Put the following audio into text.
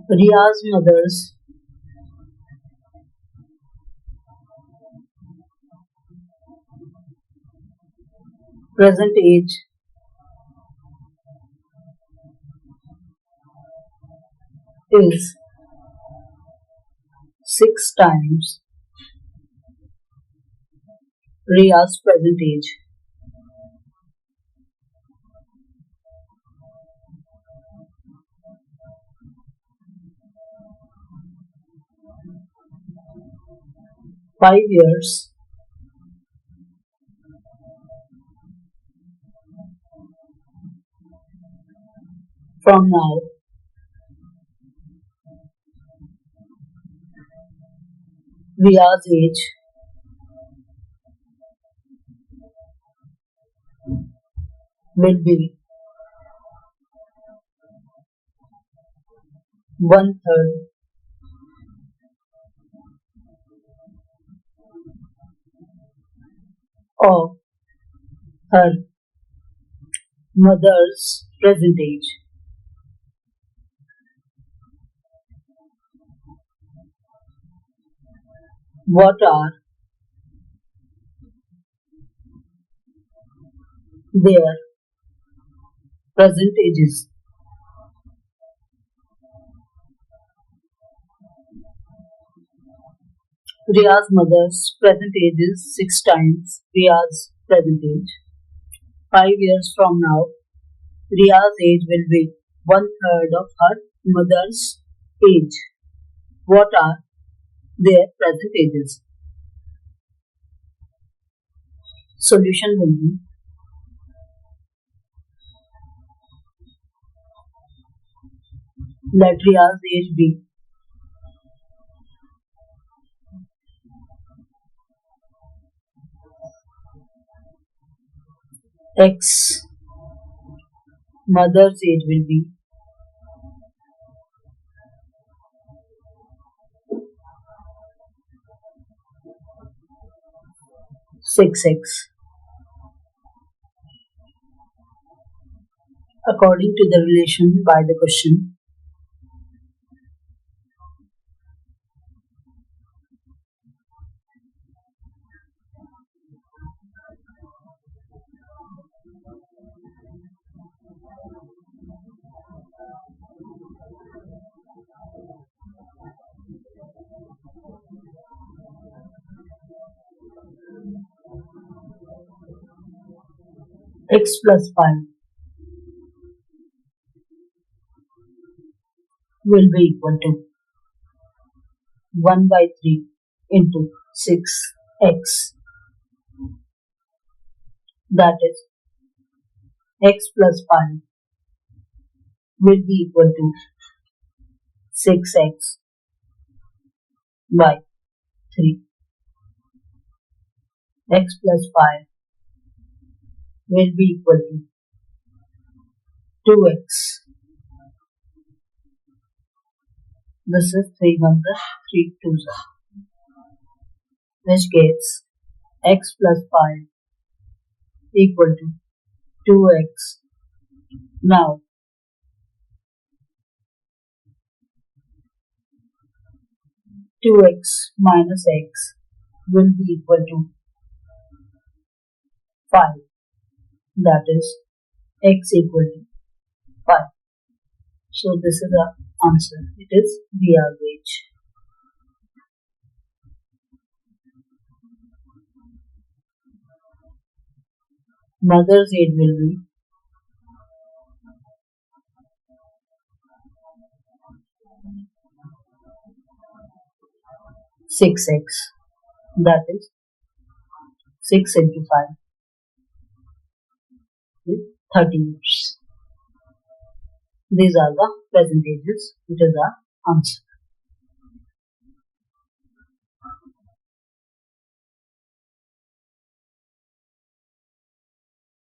Ria's mother's present age is 6 times Ria's present age. Five years from now, Ria's age will be 1/3 of her mother's present age. What are their present ages? Ria's mother's present age is 6 times Ria's present age. 5 years from now, Ria's age will be 1/3 of her mother's age. What are their present ages? Solution will be let Ria's age be X, mother's age will be 6x. According to the relation by the question, x plus 5 will be equal to 1/3 into 6x. That is, x plus 5 will be equal to 6x by 3. X plus 5 will be equal to 2x. This is 3 1s are 3 2s are, which gives x plus 5 equal to 2x. Now, two x minus x will be equal to 5. That is, x equal to 5. So this is the answer. It is Ria's age. Mother's age will be 6x. That is 6 into 5 is 30 years. These are the present ages. It is the answer.